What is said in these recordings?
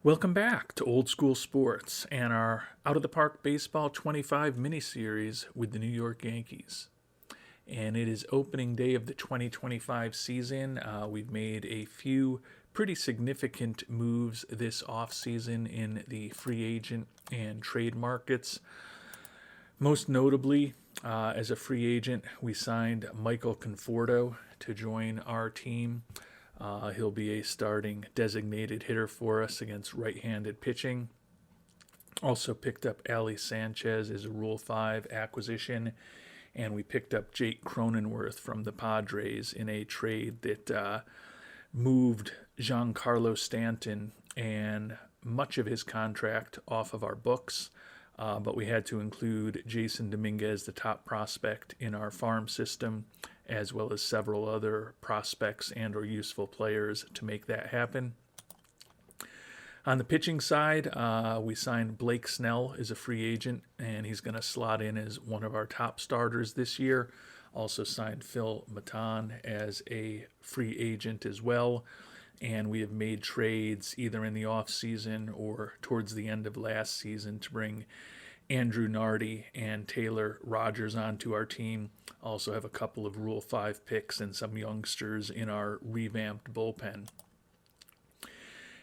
Welcome back to Old School Sports and our Out of the Park Baseball 25 mini-series with the New York Yankees. And it is opening day of the 2025 season. We've made a few pretty significant moves this offseason in the free agent and trade markets. Most notably, as a free agent, we signed Michael Conforto to join our team. He'll be a starting designated hitter for us against right-handed pitching. Also picked up Ali Sanchez as a Rule 5 acquisition, and we picked up Jake Cronenworth from the Padres in a trade that moved Giancarlo Stanton and much of his contract off of our books. But we had to include Jason Dominguez, the top prospect in our farm system, as well as several other prospects and or useful players to make that happen. On the pitching side, we signed Blake Snell as a free agent, and he's going to slot in as one of our top starters this year. Also signed Phil Maton as a free agent as well. And we have made trades either in the offseason or towards the end of last season to bring Andrew Nardi and Taylor Rogers onto our team. Also have a couple of Rule 5 picks and some youngsters in our revamped bullpen.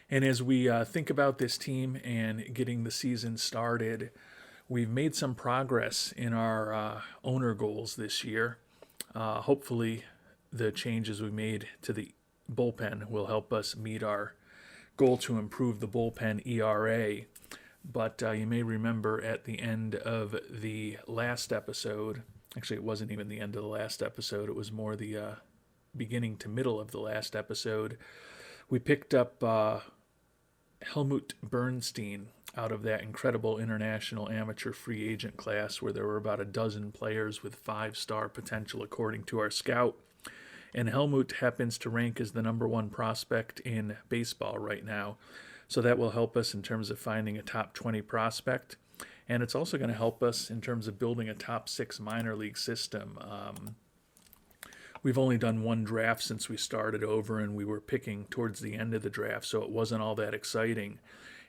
And as we think about this team and getting the season started, we've made some progress in our owner goals this year. Hopefully the changes we made to the bullpen will help us meet our goal to improve the bullpen ERA. But you may remember at the end of the last episode, actually it wasn't even the end of the last episode, it was more the beginning to middle of the last episode, we picked up Helmut Bernstein out of that incredible international amateur free agent class where there were about a dozen players with 5-star potential according to our scout. And Helmut happens to rank as the number 1 prospect in baseball right now. So that will help us in terms of finding a top 20 prospect. And it's also going to help us in terms of building a top 6 minor league system. We've only done one draft since we started over, and we were picking towards the end of the draft, so it wasn't all that exciting.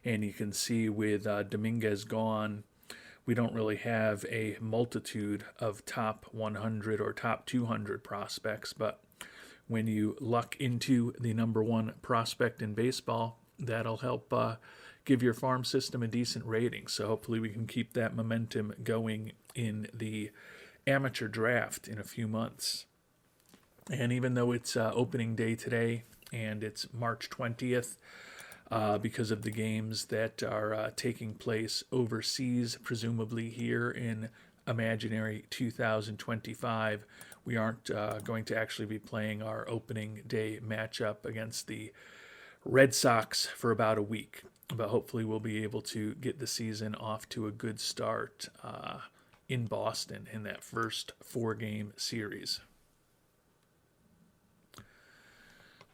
And you can see with Dominguez gone, we don't really have a multitude of top 100 or top 200 prospects, but when you luck into the number 1 prospect in baseball, that'll help give your farm system a decent rating. So hopefully we can keep that momentum going in the amateur draft in a few months. And even though it's opening day today and it's March 20th, because of the games that are taking place overseas, presumably here in imaginary 2025, we aren't going to actually be playing our opening day matchup against the Red Sox for about a week. But hopefully we'll be able to get the season off to a good start in Boston in that first 4-game series.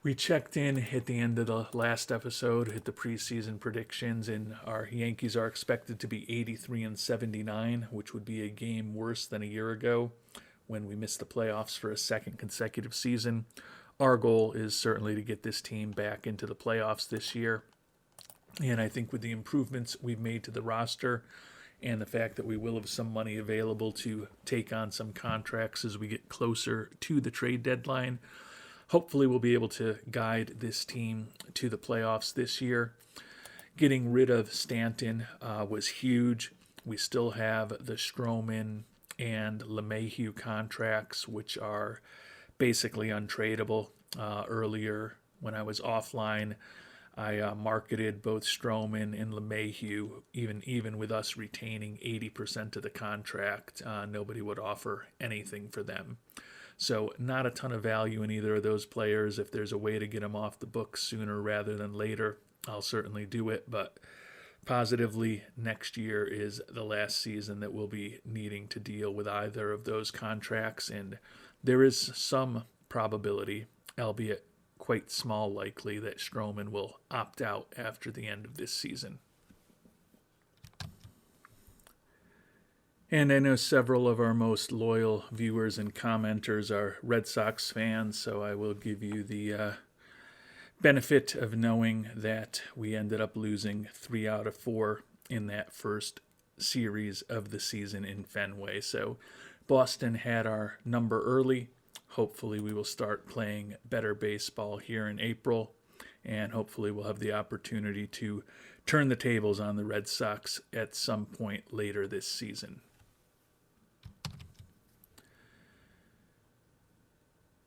We checked in at the end of the last episode, hit the preseason predictions, and our Yankees are expected to be 83-79, which would be a game worse than a year ago when we missed the playoffs for a second consecutive season. Our goal is certainly to get this team back into the playoffs this year. And I think with the improvements we've made to the roster and the fact that we will have some money available to take on some contracts as we get closer to the trade deadline, hopefully we'll be able to guide this team to the playoffs this year. Getting rid of Stanton was huge. We still have the Stroman and LeMahieu contracts, which are basically untradeable. Earlier, when I was offline, I marketed both Stroman and LeMahieu. Even with us retaining 80% of the contract, nobody would offer anything for them. So not a ton of value in either of those players. If there's a way to get them off the books sooner rather than later, I'll certainly do it. But positively, next year is the last season that we'll be needing to deal with either of those contracts. And there is some probability, albeit quite small likely, that Stroman will opt out after the end of this season. And I know several of our most loyal viewers and commenters are Red Sox fans, so I will give you the benefit of knowing that we ended up losing 3 out of 4 in that first series of the season in Fenway. So Boston had our number early. Hopefully we will start playing better baseball here in April, and hopefully we'll have the opportunity to turn the tables on the Red Sox at some point later this season.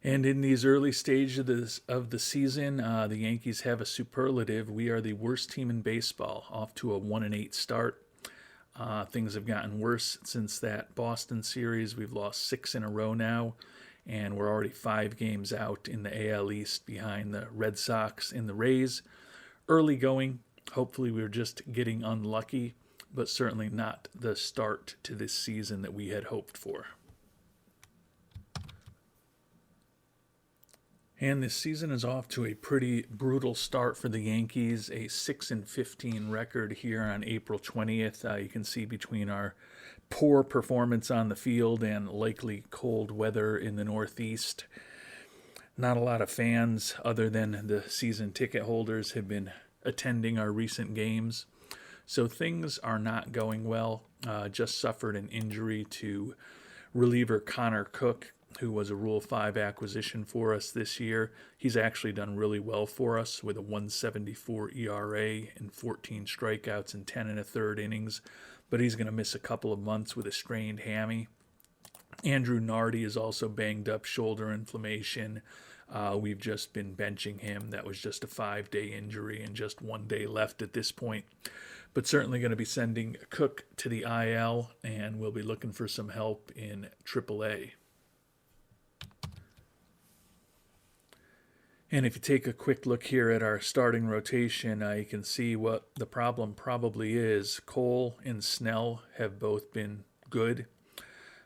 And in these early stages of the season, the Yankees have a superlative. We are the worst team in baseball, off to a 1-8 start. Things have gotten worse since that Boston series. We've lost 6 in a row now, and we're already 5 games out in the AL East behind the Red Sox and the Rays. Early going. Hopefully we're just getting unlucky, but certainly not the start to this season that we had hoped for. And this season is off to a pretty brutal start for the Yankees, a 6-15 record here on April 20th. You can see between our poor performance on the field and likely cold weather in the Northeast, not a lot of fans other than the season ticket holders have been attending our recent games. So things are not going well. Just suffered an injury to reliever Connor Cook, who was a Rule 5 acquisition for us this year. He's actually done really well for us with a 1.74 ERA and 14 strikeouts in 10 1/3 innings, but he's going to miss a couple of months with a strained hammy. Andrew Nardi is also banged up, shoulder inflammation. We've just been benching him. That was just a 5-day injury and just 1 day left at this point. But certainly going to be sending Cook to the IL, and we'll be looking for some help in AAA. And if you take a quick look here at our starting rotation, you can see what the problem probably is. Cole and Snell have both been good,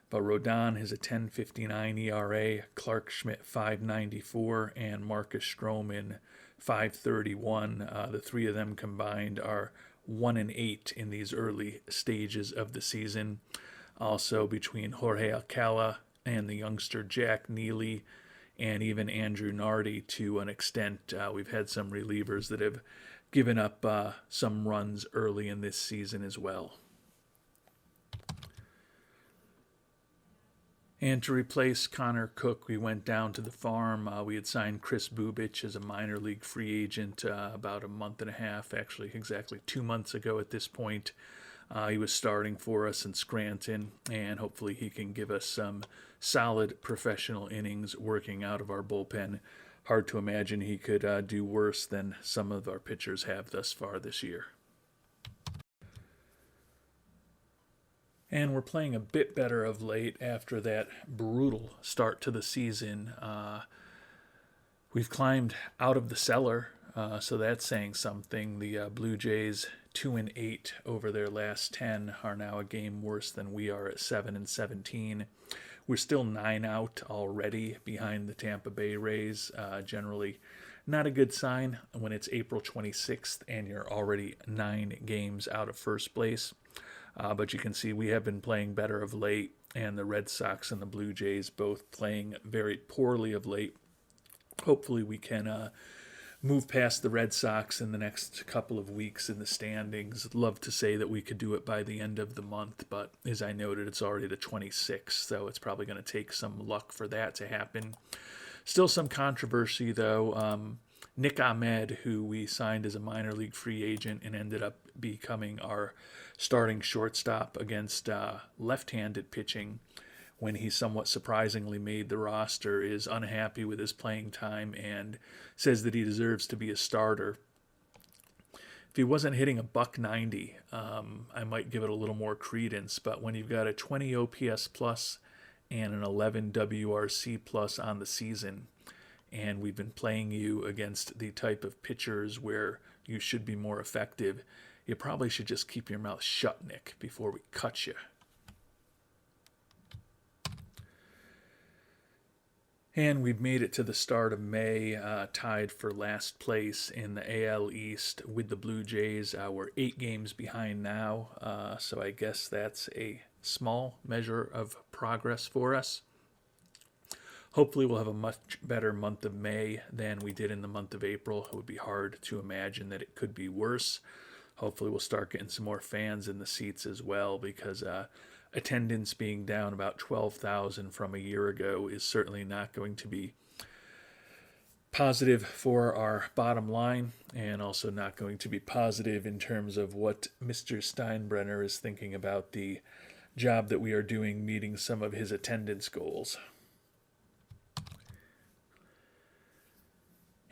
but Rodon has a 10.59 ERA, Clark Schmidt 5.94, and Marcus Stroman 5.31. The three of them combined are 1-8 in these early stages of the season. Also between Jorge Alcala and the youngster Jack Neely, and even Andrew Nardi to an extent. We've had some relievers that have given up some runs early in this season as well. And to replace Connor Cook, we went down to the farm. We had signed Chris Bubich as a minor league free agent about a month and a half, actually exactly 2 months ago at this point. He was starting for us in Scranton, and hopefully he can give us some solid professional innings working out of our bullpen. Hard to imagine he could do worse than some of our pitchers have thus far this year. And we're playing a bit better of late after that brutal start to the season. We've climbed out of the cellar, so that's saying something. The Blue Jays, 2-8 over their last 10, are now a game worse than we are at 7-17. We're still 9 out already behind the Tampa Bay Rays. Generally not a good sign when it's April 26th and you're already 9 games out of first place. But you can see we have been playing better of late, and the Red Sox and the Blue Jays both playing very poorly of late. Hopefully we can move past the Red Sox in the next couple of weeks in the standings. Love to say that we could do it by the end of the month, but as I noted, it's already the 26th, so it's probably going to take some luck for that to happen. Still some controversy, though. Nick Ahmed, who we signed as a minor league free agent and ended up becoming our starting shortstop against left-handed pitching when he somewhat surprisingly made the roster, is unhappy with his playing time and says that he deserves to be a starter. If he wasn't hitting a .190, I might give it a little more credence, but when you've got a 20 OPS plus and an 11 WRC plus on the season, and we've been playing you against the type of pitchers where you should be more effective, you probably should just keep your mouth shut, Nick, before we cut you. And we've made it to the start of May, tied for last place in the AL East with the Blue Jays. We're 8 games behind now, so I guess that's a small measure of progress for us. Hopefully, we'll have a much better month of May than we did in the month of April. It would be hard to imagine that it could be worse. Hopefully, we'll start getting some more fans in the seats as well, because attendance being down about 12,000 from a year ago is certainly not going to be positive for our bottom line, and also not going to be positive in terms of what Mr. Steinbrenner is thinking about the job that we are doing meeting some of his attendance goals.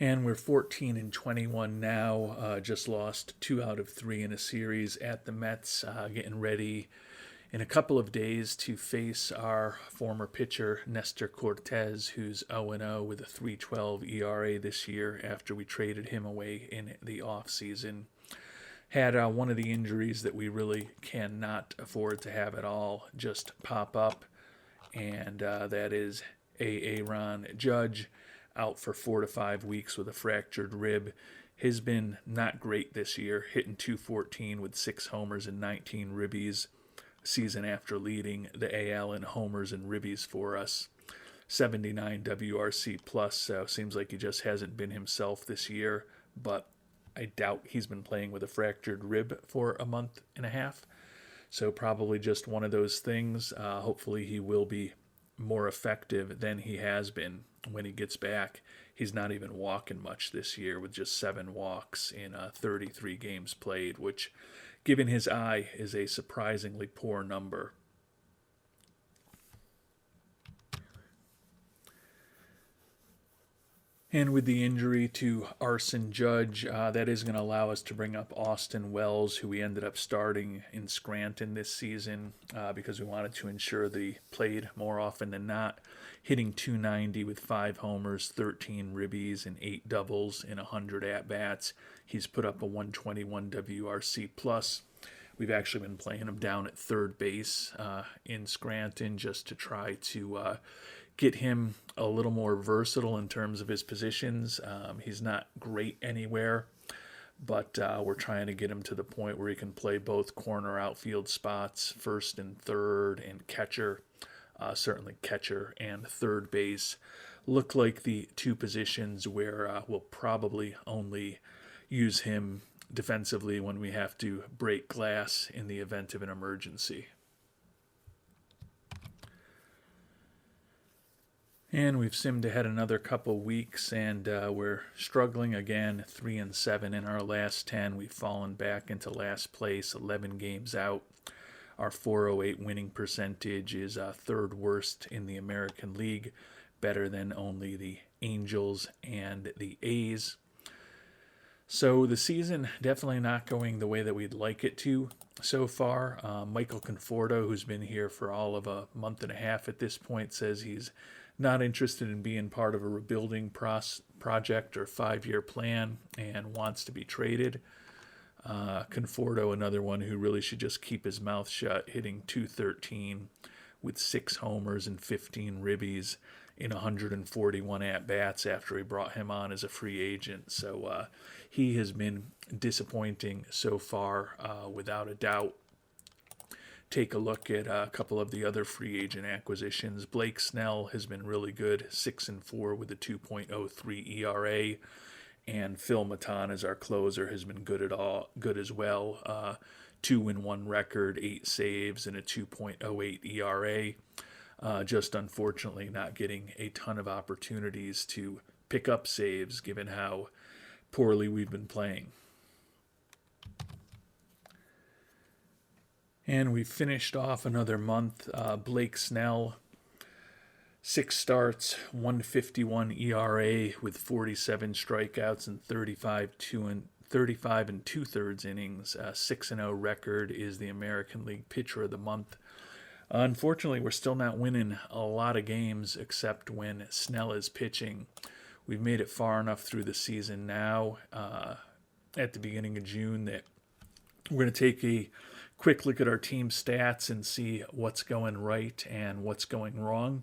And we're 14-21 now. Just lost 2 out of 3 in a series at the Mets. Getting ready in a couple of days to face our former pitcher, Nestor Cortez, who's 0-0 with a 3.12 ERA this year after we traded him away in the offseason. Had one of the injuries that we really cannot afford to have at all just pop up, and that is Aaron Judge, out for 4 to 5 weeks with a fractured rib. Has been not great this year, hitting .214 with 6 homers and 19 ribbies, season after leading the AL in homers and ribbies for us. 79 WRC plus, so seems like he just hasn't been himself this year, but I doubt he's been playing with a fractured rib for a month and a half. So probably just one of those things. Hopefully he will be more effective than he has been when he gets back. He's not even walking much this year, with just 7 walks in 33 games played, which, given his eye, is a surprisingly poor number. And with the injury to Arson Judge, that is going to allow us to bring up Austin Wells, who we ended up starting in Scranton this season, because we wanted to ensure that he played more often than not, hitting .290 with 5 homers, 13 ribbies, and 8 doubles in 100 at-bats. He's put up a 121 WRC plus. We've actually been playing him down at third base in Scranton, just to try to get him a little more versatile in terms of his positions. He's not great anywhere, but we're trying to get him to the point where he can play both corner outfield spots, first and third, and catcher. Certainly catcher and third base look like the 2 positions where we'll probably only use him defensively when we have to break glass in the event of an emergency. And we've simmed ahead another couple weeks, and we're struggling again, 3-7 in our last 10. We've fallen back into last place, 11 games out. Our .408 winning percentage is third worst in the American League, better than only the Angels and the A's. So the season definitely not going the way that we'd like it to so far. Michael Conforto, who's been here for all of a month and a half at this point, says he's not interested in being part of a rebuilding project or 5-year plan and wants to be traded. Conforto, another one who really should just keep his mouth shut, hitting .213 with 6 homers and 15 ribbies in 141 at-bats after we brought him on as a free agent. So he has been disappointing so far, without a doubt. Take a look at a couple of the other free agent acquisitions. Blake Snell has been really good, 6-4 with a 2.03 ERA, and Phil Maton as our closer has been good as well. 2-1 record, 8 saves, and a 2.08 ERA. Just unfortunately not getting a ton of opportunities to pick up saves, given how poorly we've been playing. And we finished off another month. Blake Snell, 6 starts, 1.51 ERA with 47 strikeouts and 35 2/3 innings. 6-0 record, is the American League Pitcher of the Month. Unfortunately, we're still not winning a lot of games except when Snell is pitching. We've made it far enough through the season now, at the beginning of June, that we're going to take a quick look at our team stats and see what's going right and what's going wrong.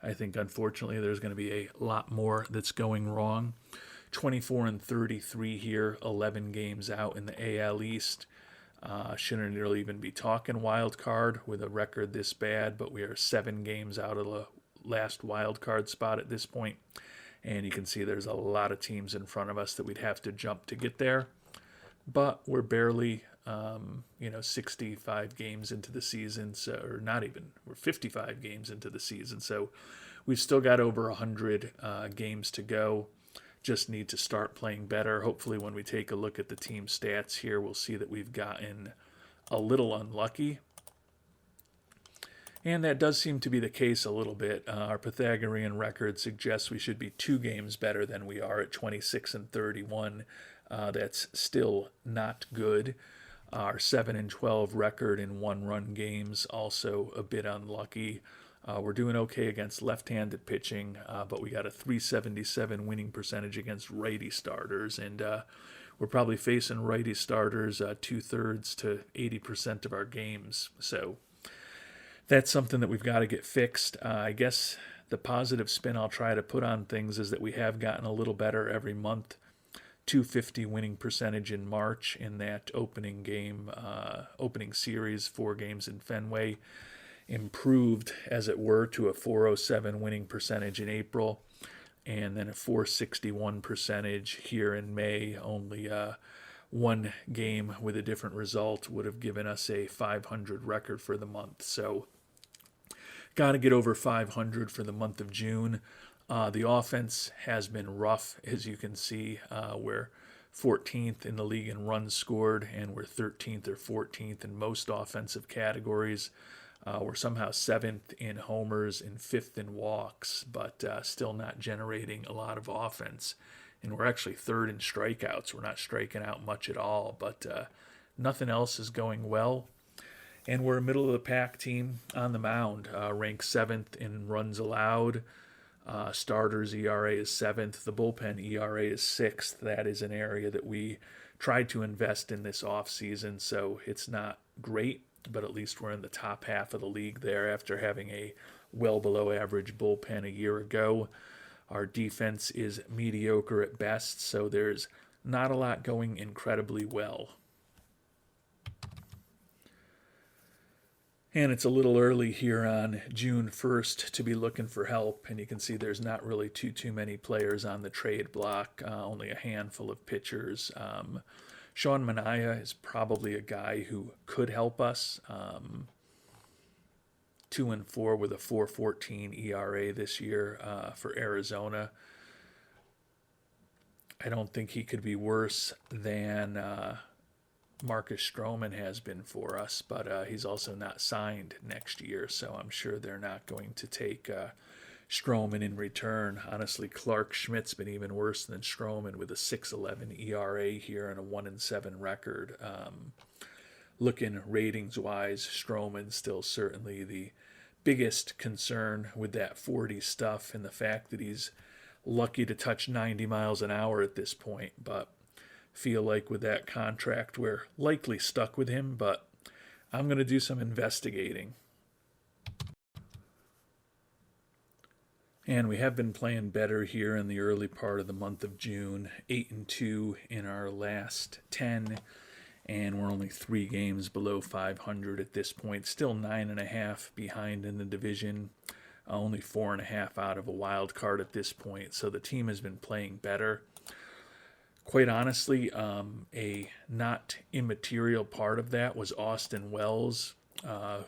I think, unfortunately, there's going to be a lot more that's going wrong. 24-33 here, 11 games out in the AL East. Shouldn't really even be talking wild card with a record this bad, but we are 7 games out of the last wild card spot at this point. And you can see there's a lot of teams in front of us that we'd have to jump to get there. But we're barely, 65 games into the season, so, or not even, we're 55 games into the season. So we've still got over 100 games to go. Just need to start playing better. Hopefully when we take a look at the team stats here, we'll see that we've gotten a little unlucky. And that does seem to be the case a little bit. Our Pythagorean record suggests we should be 2 games better than we are at 26-31. That's still not good. Our 7-12 record in one-run games, also a bit unlucky. We're doing okay against left-handed pitching, but we got a .377 winning percentage against righty starters, and we're probably facing righty starters 2/3 to 80% of our games. So that's something that we've got to get fixed. I guess the positive spin I'll try to put on things is that we have gotten a little better every month. .250 winning percentage in March in that opening series, 4 games in Fenway. Improved, as it were, to a .407 winning percentage in April, and then a .461 percentage here in May. Only one game with a different result would have given us a .500 record for the month. So got to get over .500 for the month of June. The offense has been rough, as you can see. We're 14th in the league in runs scored, and we're 13th or 14th in most offensive categories. We're somehow 7th in homers and 5th in walks, but still not generating a lot of offense. And we're actually 3rd in strikeouts. We're not striking out much at all, but nothing else is going well. And we're a middle-of-the-pack team on the mound, ranked 7th in runs allowed. Starters ERA is 7th. The bullpen ERA is 6th. That is an area that we tried to invest in this offseason, so it's not great, but at least we're in the top half of the league there after having a well below average bullpen a year ago. Our defense is mediocre at best, so there's not a lot going incredibly well. And it's a little early here on June 1st to be looking for help. And you can see there's not really too many players on the trade block, only a handful of pitchers. Sean Manaea is probably a guy who could help us. 2-4 with a .414 ERA this year for Arizona. I don't think he could be worse than Marcus Stroman has been for us, but he's also not signed next year, so I'm sure they're not going to take Stroman in return. Honestly, Clark Schmidt's been even worse than Stroman with a 6.11 ERA here and a 1-7 record. Looking ratings-wise, Stroman's still certainly the biggest concern with that 40 stuff and the fact that he's lucky to touch 90 miles an hour at this point, but feel like with that contract we're likely stuck with him, but I'm going to do some investigating. And we have been playing better here in the early part of the month of June. 8-2 in our last 10, and we're only 3 games below .500 at this point. Still 9.5 behind in the division. Only 4.5 out of a wild card at this point, so the team has been playing better. Quite honestly, a not immaterial part of that was Austin Wells,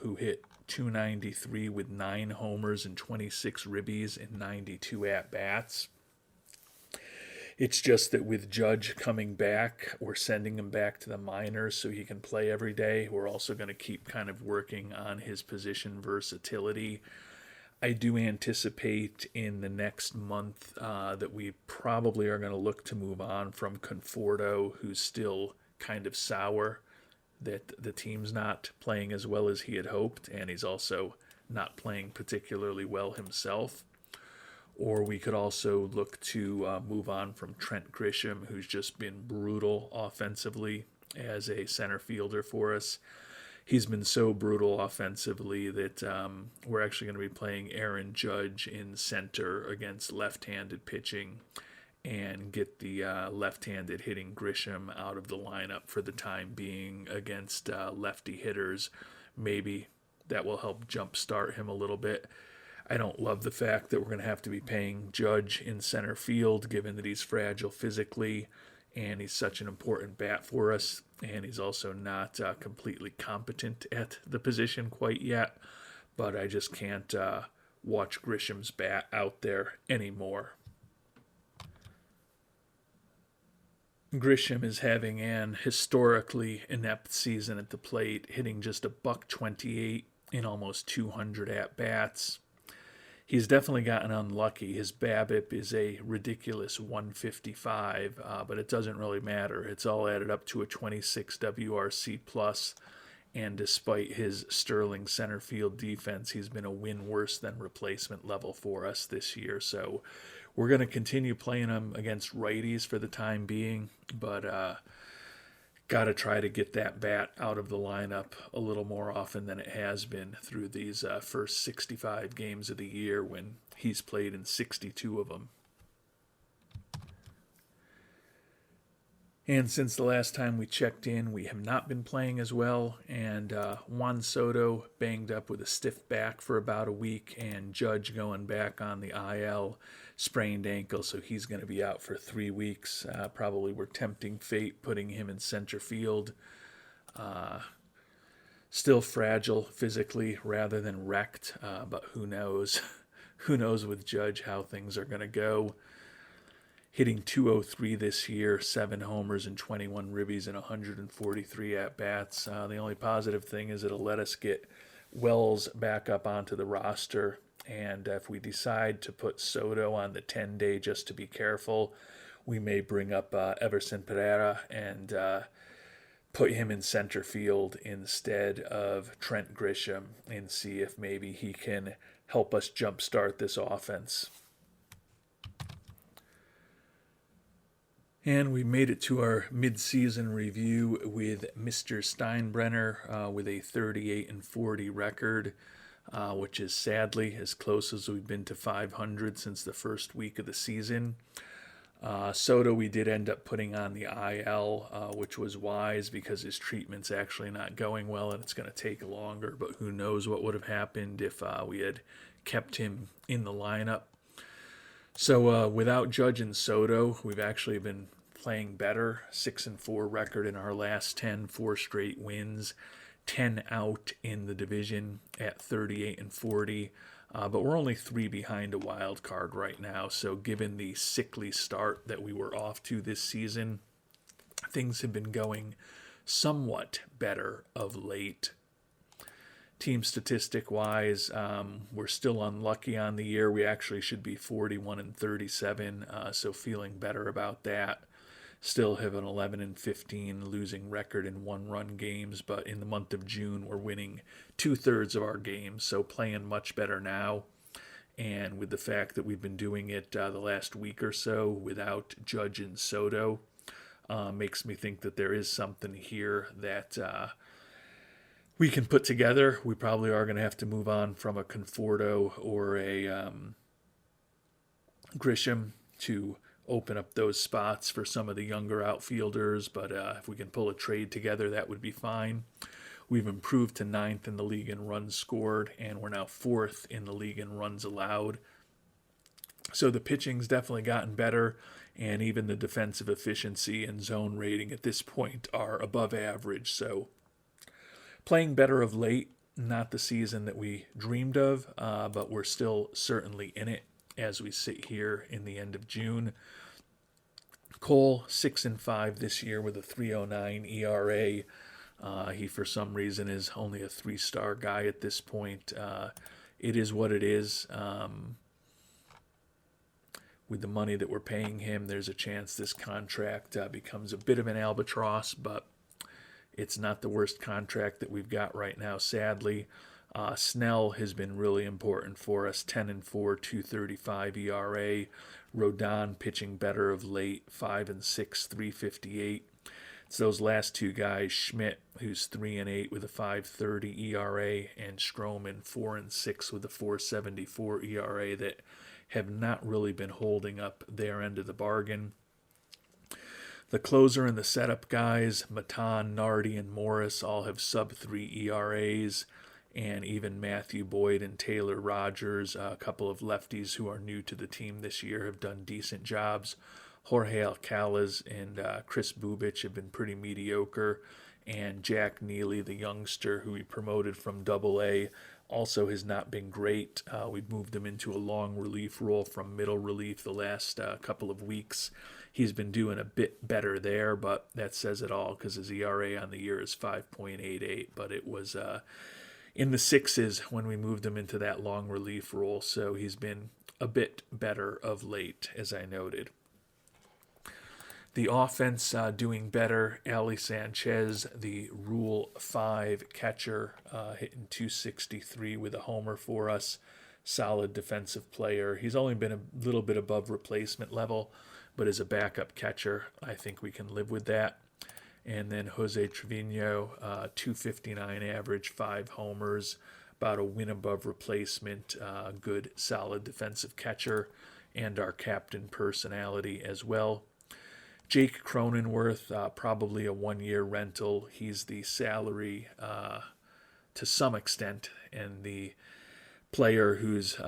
who hit .293 with 9 homers and 26 ribbies in 92 at-bats. It's just that with Judge coming back, we're sending him back to the minors so he can play every day. We're also going to keep kind of working on his position versatility. I do anticipate in the next month that we probably are going to look to move on from Conforto, who's still kind of sour that the team's not playing as well as he had hoped, and he's also not playing particularly well himself. Or we could also look to move on from Trent Grisham, who's just been brutal offensively as a center fielder for us. He's been so brutal offensively that we're actually going to be playing Aaron Judge in center against left-handed pitching and get the left-handed hitting Grisham out of the lineup for the time being against lefty hitters. Maybe that will help jumpstart him a little bit. I don't love the fact that we're going to have to be paying Judge in center field, given that he's fragile physically and he's such an important bat for us. And he's also not completely competent at the position quite yet. But I just can't watch Grisham's bat out there anymore. Grisham is having an historically inept season at the plate, hitting just a $128 in almost 200 at bats. He's definitely gotten unlucky. His BABIP is a ridiculous 155, but it doesn't really matter. It's all added up to a 26 WRC plus, and despite his sterling center field defense, he's been a win worse than replacement level for us this year. So we're going to continue playing him against righties for the time being, but got to try to get that bat out of the lineup a little more often than it has been through these first 65 games of the year when he's played in 62 of them. And since the last time we checked in, we have not been playing as well. And Juan Soto banged up with a stiff back for about a week, and Judge going back on the IL, sprained ankle, so he's going to be out for 3 weeks. Probably we're tempting fate putting him in center field. Still fragile physically rather than wrecked, but who knows? Who knows with Judge how things are going to go. Hitting 203 this year, 7 homers and 21 ribbies and 143 at-bats. The only positive thing is it'll let us get Wells back up onto the roster. And if we decide to put Soto on the 10-day just to be careful, we may bring up Everson Pereira and put him in center field instead of Trent Grisham and see if maybe he can help us jumpstart this offense. And we made it to our mid-season review with Mr. Steinbrenner with a 38-40 record, which is sadly as close as we've been to 500 since the first week of the season. Soto we did end up putting on the IL, which was wise because his treatment's actually not going well and it's going to take longer, but who knows what would have happened if we had kept him in the lineup. So without Judge and Soto, we've actually been playing better. 6-4 record in our last 10, 4 straight wins, 10 out in the division at 38-40. But we're only 3 behind a wild card right now. So given the sickly start that we were off to this season, things have been going somewhat better of late. Team statistic-wise, we're still unlucky on the year. We actually should be 41-37, so feeling better about that. Still have an 11-15 losing record in one-run games, but in the month of June, we're winning 2/3 of our games, so playing much better now. And with the fact that we've been doing it the last week or so without Judge and Soto, makes me think that there is something here that we can put together. We probably are going to have to move on from a Conforto or a Grisham to open up those spots for some of the younger outfielders, but if we can pull a trade together, that would be fine. We've improved to 9th in the league in runs scored, and we're now 4th in the league in runs allowed. So the pitching's definitely gotten better, and even the defensive efficiency and zone rating at this point are above average. So playing better of late, not the season that we dreamed of, but we're still certainly in it as we sit here in the end of June. Cole, 6-5 this year with a 3.09 ERA. He, for some reason, is only a 3-star guy at this point. It is what it is. With the money that we're paying him, there's a chance this contract becomes a bit of an albatross, but it's not the worst contract that we've got right now, sadly. Snell has been really important for us, 10-4, 2.35 ERA. Rodon pitching better of late, 5-6, 3.58. It's those last 2 guys, Schmidt, who's 3-8 with a 5.30 ERA, and Stroman, 4-6 with a 4.74 ERA, that have not really been holding up their end of the bargain. The closer and the setup guys, Matan, Nardi, and Morris all have sub-3 ERAs. and even Matthew Boyd and Taylor Rogers, a couple of lefties who are new to the team this year, have done decent jobs. Jorge Alcalá and Chris Bubich have been pretty mediocre, and Jack Neely, the youngster who we promoted from Double-A, also has not been great. We've moved him into a long relief role from middle relief the last couple of weeks. He's been doing a bit better there, but that says it all because his ERA on the year is 5.88, but it was in the sixes when we moved him into that long relief role, so he's been a bit better of late, as I noted. The offense doing better. Ali Sanchez, the Rule 5 catcher, hitting 263 with a homer for us. Solid defensive player. He's only been a little bit above replacement level, but as a backup catcher, I think we can live with that. And then Jose Trevino, 259 average, 5 homers, about a win above replacement. Good, solid defensive catcher, and our captain personality as well. Jake Cronenworth, probably a one-year rental. He's the salary to some extent, and the player who's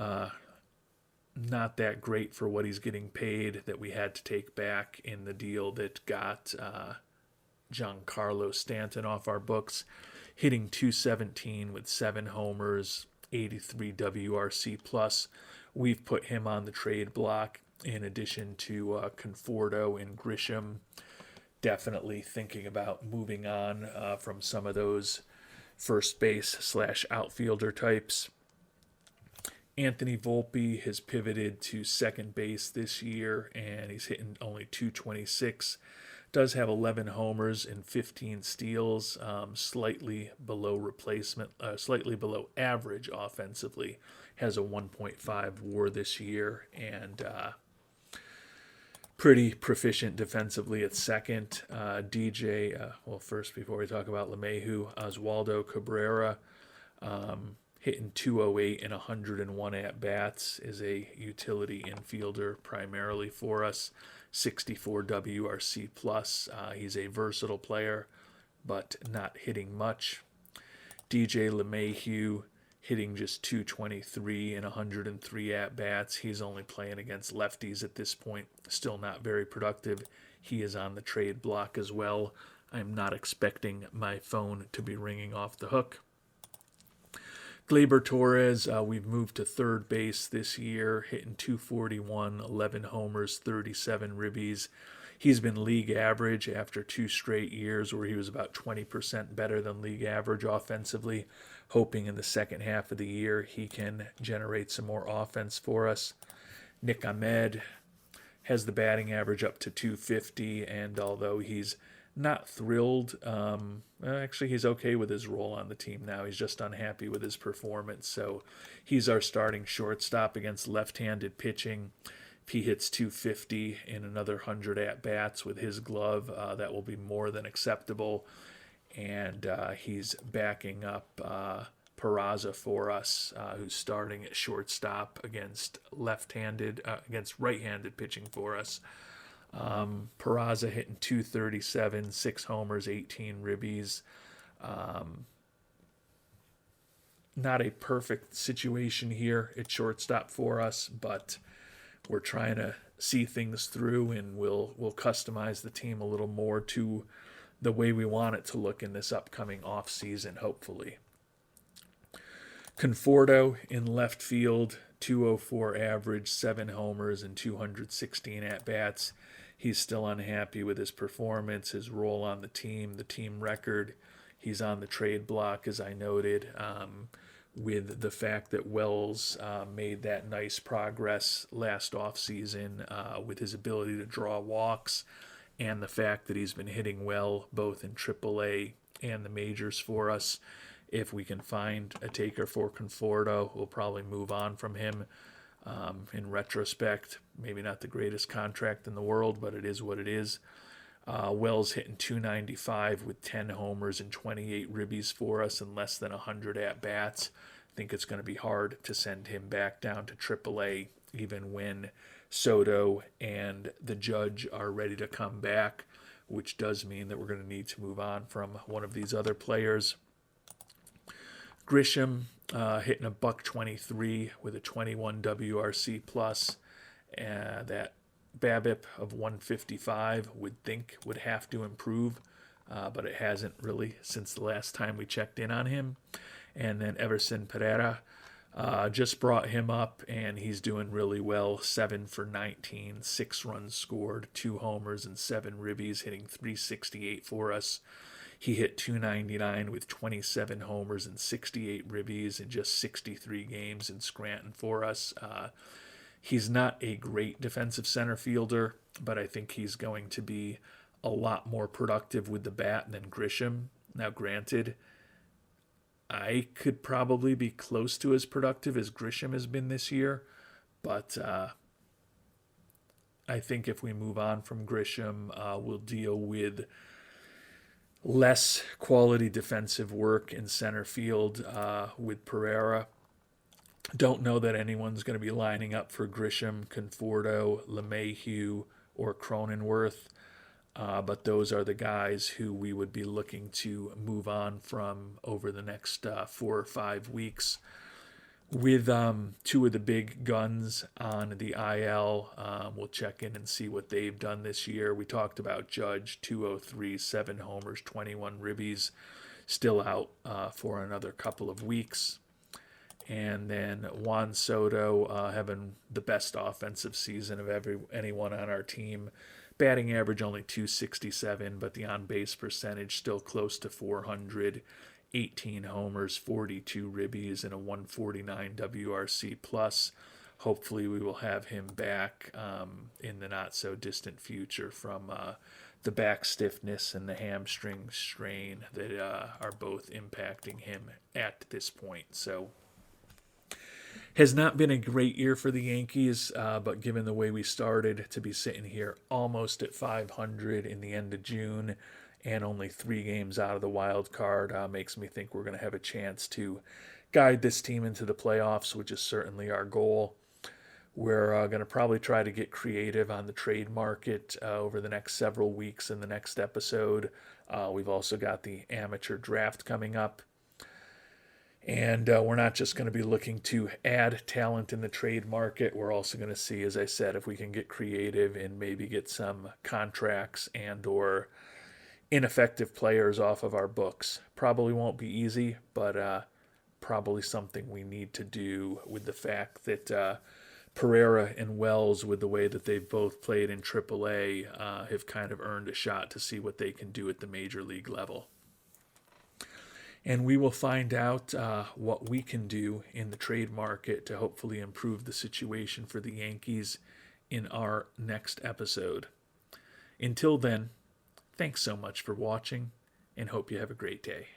not that great for what he's getting paid that we had to take back in the deal that got Giancarlo Stanton off our books, hitting 217 with 7 homers, 83 WRC plus. We've put him on the trade block in addition to Conforto and Grisham. Definitely thinking about moving on from some of those first base / outfielder types. Anthony Volpe has pivoted to second base this year, and he's hitting only 226. Does have 11 homers and 15 steals, slightly below replacement, slightly below average offensively. Has a 1.5 WAR this year, and pretty proficient defensively at second. First, before we talk about LeMahieu, Oswaldo Cabrera, hitting 208 and 101 at-bats, is a utility infielder primarily for us. 64 WRC plus. He's a versatile player, but not hitting much. DJ LeMahieu, hitting just 223 and 103 at-bats. He's only playing against lefties at this point. Still not very productive. He is on the trade block as well. I'm not expecting my phone to be ringing off the hook. Gleyber Torres, we've moved to third base this year, hitting 241, 11 homers, 37 ribbies. He's been league average after 2 straight years where he was about 20% better than league average offensively. Hoping in the second half of the year he can generate some more offense for us. Nick Ahmed has the batting average up to 250, and although he's not thrilled, actually he's okay with his role on the team now. He's just unhappy with his performance. So he's our starting shortstop against left-handed pitching. If he hits 250 in another 100 at-bats with his glove, that will be more than acceptable. And he's backing up Peraza for us, who's starting at shortstop against right-handed pitching for us. Peraza hitting 237, 6 homers, 18 ribbies. Not a perfect situation here at shortstop for us, but we're trying to see things through, and we'll customize the team a little more to the way we want it to look in this upcoming offseason, hopefully. Conforto in left field, 204 average, 7 homers, and 216 at-bats. He's still unhappy with his performance, his role on the team record. He's on the trade block, as I noted, with the fact that Wells made that nice progress last offseason with his ability to draw walks, and the fact that he's been hitting well both in AAA and the majors for us. If we can find a taker for Conforto, we'll probably move on from him. In retrospect, maybe not the greatest contract in the world, but it is what it is. Wells hitting 295 with 10 homers and 28 ribbies for us and less than 100 at-bats. I think it's going to be hard to send him back down to AAA, even when Soto and the Judge are ready to come back, which does mean that we're going to need to move on from one of these other players. Grisham hitting a $1.23 with a 21 WRC plus. That BABIP of 155 would have to improve, but it hasn't really since the last time we checked in on him. And then Everson Pereira, just brought him up, and he's doing really well. 7 for 19, 6 runs scored, 2 homers, and 7 ribbies, hitting .368 for us. He hit .299 with 27 homers and 68 ribbies in just 63 games in Scranton for us. He's not a great defensive center fielder, but I think he's going to be a lot more productive with the bat than Grisham. Now, granted, I could probably be close to as productive as Grisham has been this year, but I think if we move on from Grisham, we'll deal with less quality defensive work in center field with Pereira. Don't know that anyone's going to be lining up for Grisham, Conforto, LeMahieu, or Cronenworth. But those are the guys who we would be looking to move on from over the next 4 or 5 weeks. With 2 of the big guns on the IL, we'll check in and see what they've done this year. We talked about Judge, 203, 7 homers, 21 ribbies, still out for another couple of weeks. And then Juan Soto having the best offensive season of anyone on our team. Batting average only .267, but the on-base percentage still close to 400. 18 homers, 42 ribbies, and a 149 WRC plus. Hopefully we will have him back in the not-so-distant future from the back stiffness and the hamstring strain that are both impacting him at this point. So has not been a great year for the Yankees, but given the way we started, to be sitting here almost at 500 in the end of June and only 3 games out of the wild card makes me think we're going to have a chance to guide this team into the playoffs, which is certainly our goal. We're going to probably try to get creative on the trade market over the next several weeks in the next episode. We've also got the amateur draft coming up. And we're not just going to be looking to add talent in the trade market. We're also going to see, as I said, if we can get creative and maybe get some contracts and or ineffective players off of our books. Probably won't be easy, but probably something we need to do with the fact that Pereira and Wells, with the way that they've both played in AAA, have kind of earned a shot to see what they can do at the major league level. And we will find out what we can do in the trade market to hopefully improve the situation for the Yankees in our next episode. Until then, thanks so much for watching, and hope you have a great day.